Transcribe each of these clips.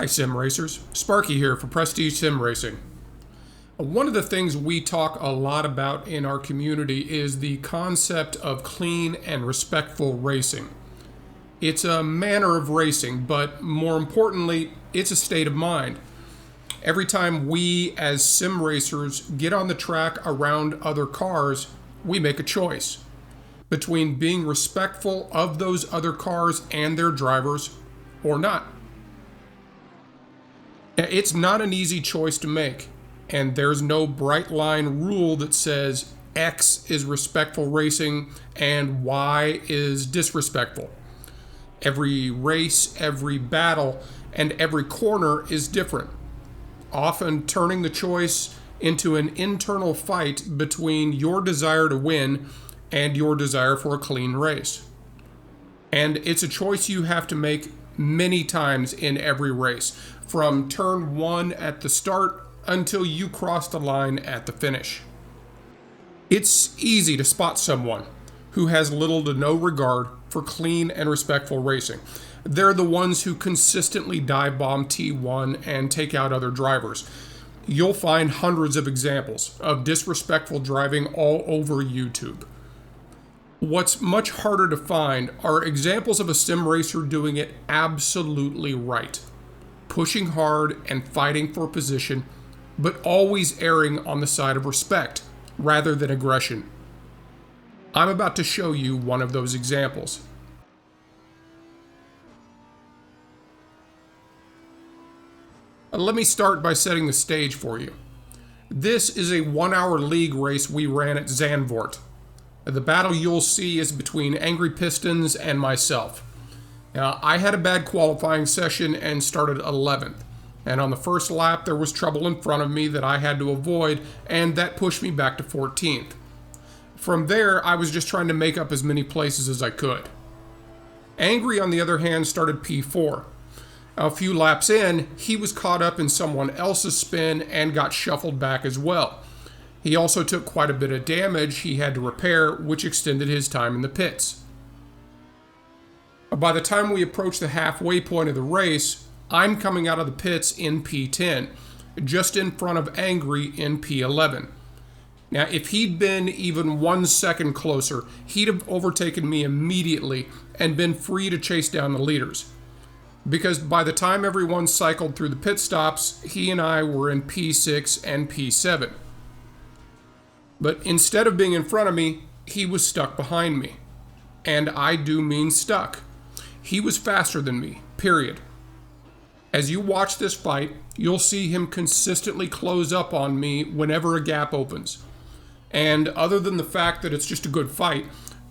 Hi Sim Racers, Sparky here for Prestige Sim Racing. One of the things we talk a lot about in our community is the concept of clean and respectful racing. It's a manner of racing, but more importantly, it's a state of mind. Every time we as sim racers get on the track around other cars, we make a choice between being respectful of those other cars and their drivers or not. It's not an easy choice to make, and there's no bright line rule that says X is respectful racing and Y is disrespectful. Every race, every battle, and every corner is different, often turning the choice into an internal fight between your desire to win and your desire for a clean race. And it's a choice you have to make many times in every race, from turn one at the start until you cross the line at the finish. It's easy to spot someone who has little to no regard for clean and respectful racing. They're the ones who consistently dive bomb T1 and take out other drivers. You'll find hundreds of examples of disrespectful driving all over YouTube. What's much harder to find are examples of a sim racer doing it absolutely right, pushing hard and fighting for position, but always erring on the side of respect rather than aggression. I'm about to show you one of those examples. Let me start by setting the stage for you. This is a 1-hour league race we ran at Zandvoort. The battle you'll see is between Angry Pistons and myself. Now, I had a bad qualifying session and started 11th. And on the first lap, there was trouble in front of me that I had to avoid, and that pushed me back to 14th. From there, I was just trying to make up as many places as I could. Angry, on the other hand, started P4. A few laps in, he was caught up in someone else's spin and got shuffled back as well. He also took quite a bit of damage he had to repair, which extended his time in the pits. By the time we approached the halfway point of the race, I'm coming out of the pits in P10, just in front of Angry in P11. Now, if he'd been even 1 second closer, he'd have overtaken me immediately and been free to chase down the leaders. Because by the time everyone cycled through the pit stops, he and I were in P6 and P7. But instead of being in front of me, he was stuck behind me. And I do mean stuck. He was faster than me, period. As you watch this fight, you'll see him consistently close up on me whenever a gap opens. And other than the fact that it's just a good fight,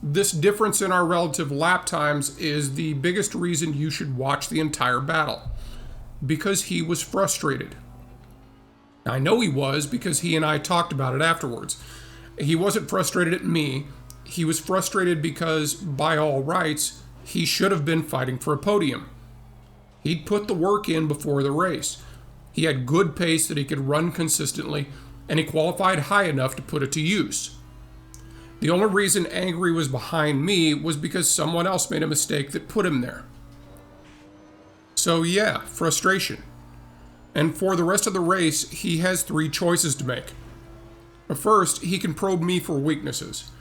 this difference in our relative lap times is the biggest reason you should watch the entire battle. Because he was frustrated. I know he was because he and I talked about it afterwards. He wasn't frustrated at me. He was frustrated because, by all rights, he should have been fighting for a podium. He'd put the work in before the race. He had good pace that he could run consistently, and he qualified high enough to put it to use. The only reason Angry was behind me was because someone else made a mistake that put him there. So yeah, frustration. And for the rest of the race, he has 3 choices to make. First, he can probe me for weaknesses.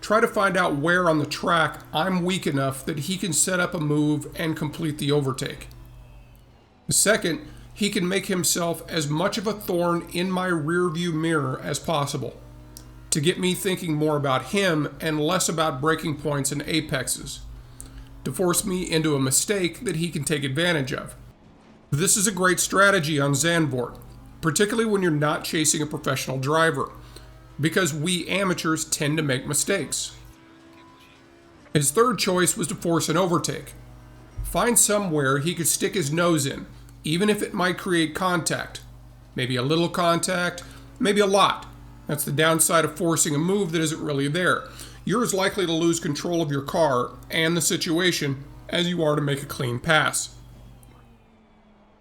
Try to find out where on the track I'm weak enough that he can set up a move and complete the overtake. Second, he can make himself as much of a thorn in my rearview mirror as possible, to get me thinking more about him and less about breaking points and apexes, to force me into a mistake that he can take advantage of. This is a great strategy on Zandvoort, particularly when you're not chasing a professional driver, because we amateurs tend to make mistakes. His third choice was to force an overtake. Find somewhere he could stick his nose in, even if it might create contact. Maybe a little contact, maybe a lot. That's the downside of forcing a move that isn't really there. You're as likely to lose control of your car and the situation as you are to make a clean pass.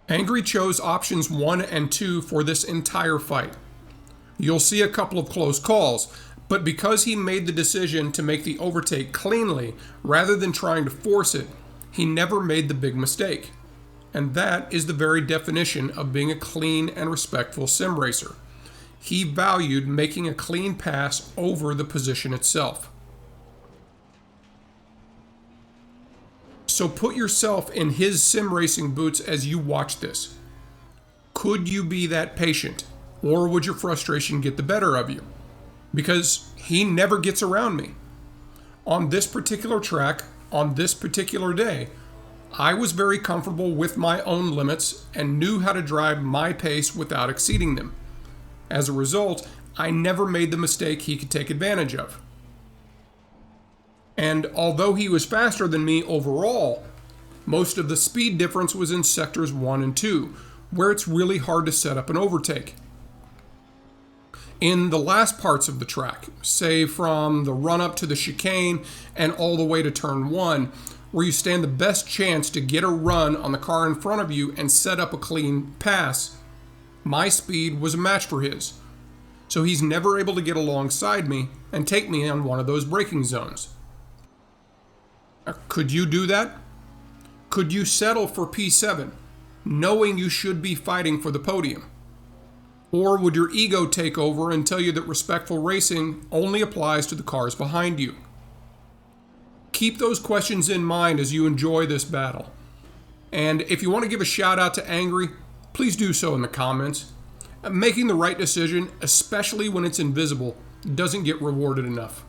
Angry chose options 1 and 2 for this entire fight. You'll see a couple of close calls, but because he made the decision to make the overtake cleanly rather than trying to force it, he never made the big mistake. And that is the very definition of being a clean and respectful sim racer. He valued making a clean pass over the position itself. So put yourself in his sim racing boots as you watch this. Could you be that patient, or would your frustration get the better of you? Because he never gets around me. On this particular track, on this particular day, I was very comfortable with my own limits and knew how to drive my pace without exceeding them. As a result, I never made the mistake he could take advantage of. And although he was faster than me overall, most of the speed difference was in sectors 1 and 2, where it's really hard to set up an overtake. In the last parts of the track, say from the run up to the chicane and all the way to turn 1, where you stand the best chance to get a run on the car in front of you and set up a clean pass, my speed was a match for his. So he's never able to get alongside me and take me on one of those braking zones. Could you do that? Could you settle for P7, knowing you should be fighting for the podium? Or would your ego take over and tell you that respectful racing only applies to the cars behind you? Keep those questions in mind as you enjoy this battle. And if you want to give a shout out to Angry, please do so in the comments. Making the right decision, especially when it's invisible, doesn't get rewarded enough.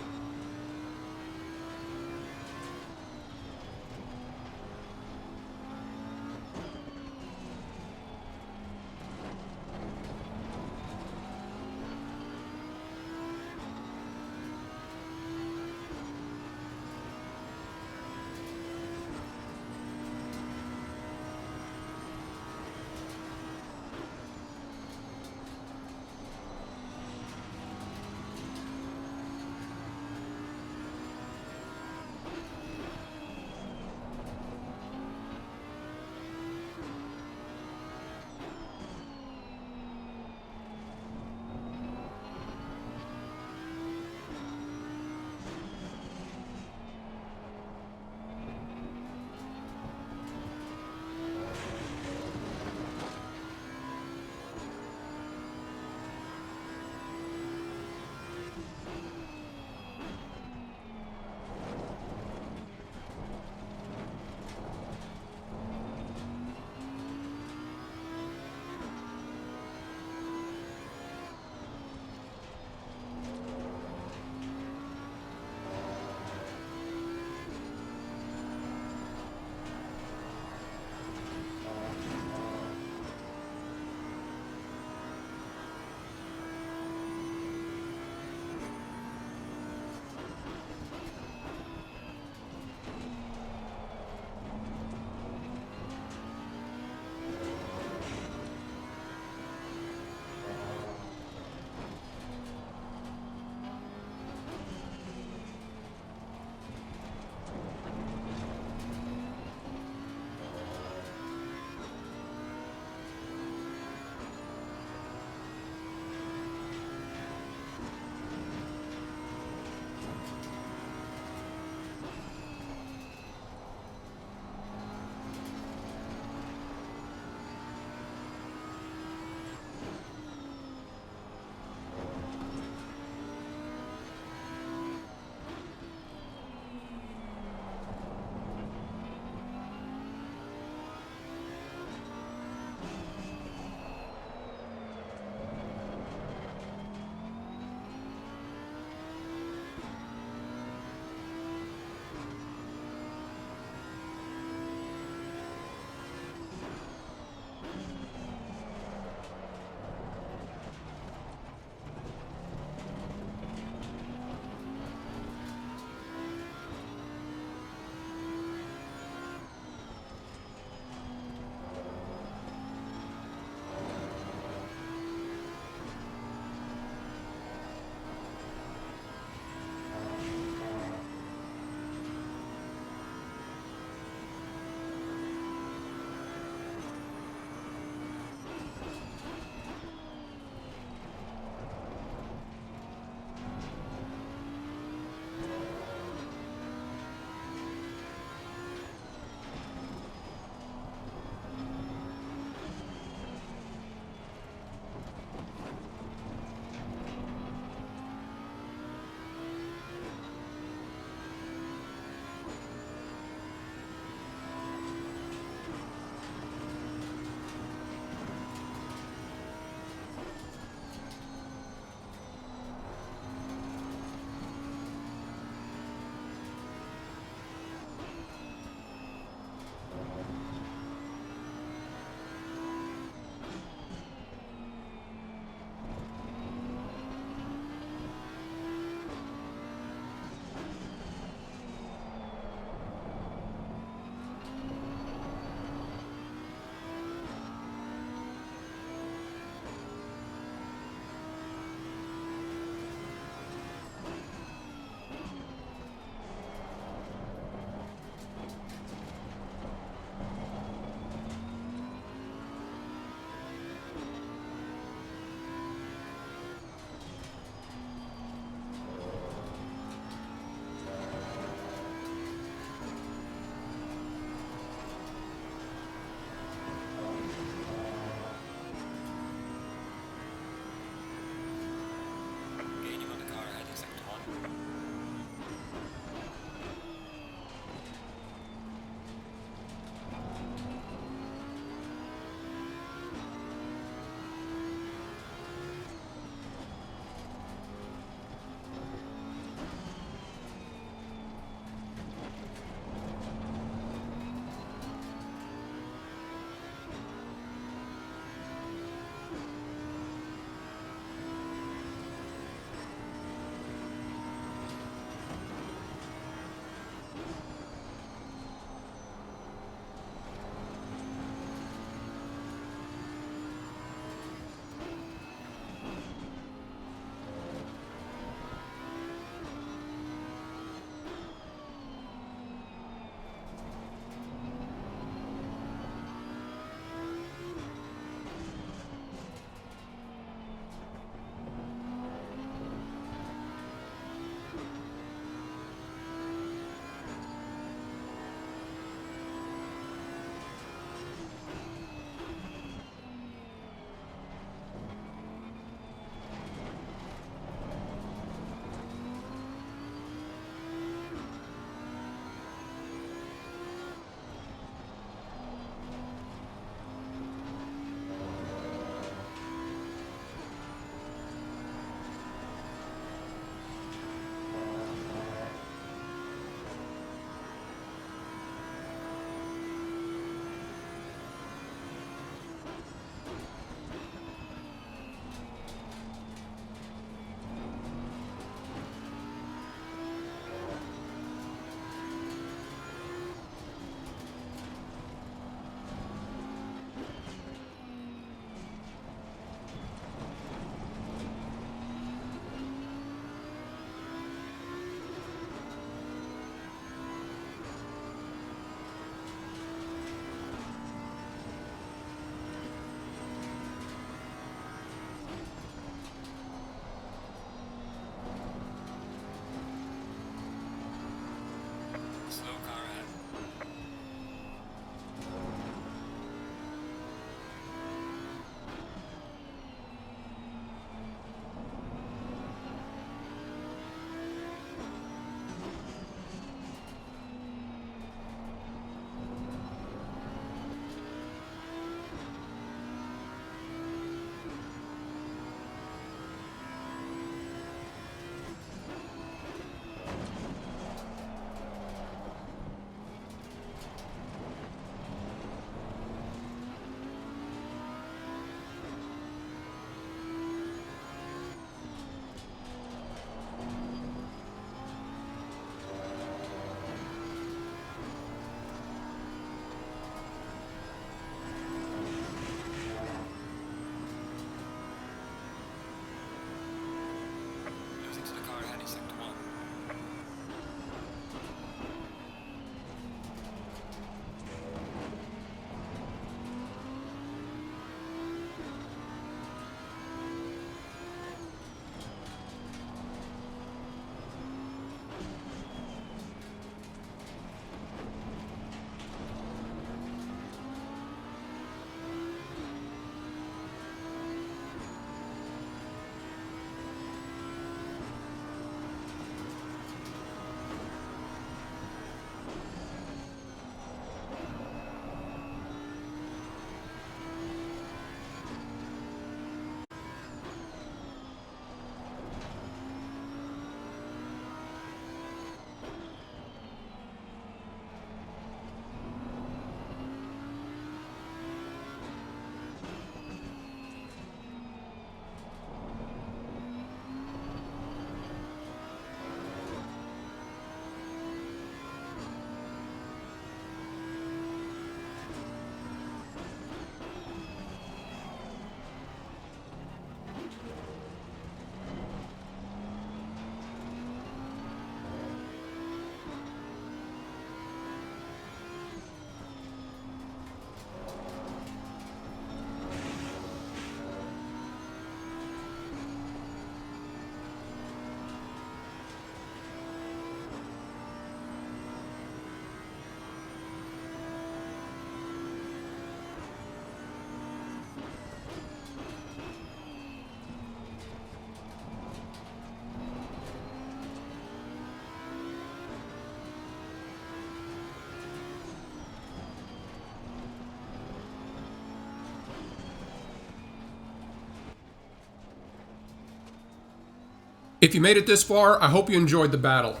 If you made it this far, I hope you enjoyed the battle.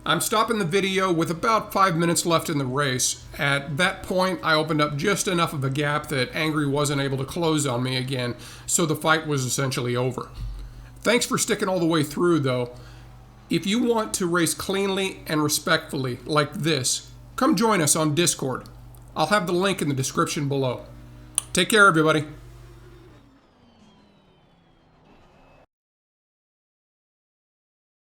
I'm stopping the video with about 5 minutes left in the race. At that point, I opened up just enough of a gap that Angry wasn't able to close on me again, so the fight was essentially over. Thanks for sticking all the way through, though. If you want to race cleanly and respectfully like this, come join us on Discord. I'll have the link in the description below. Take care, everybody.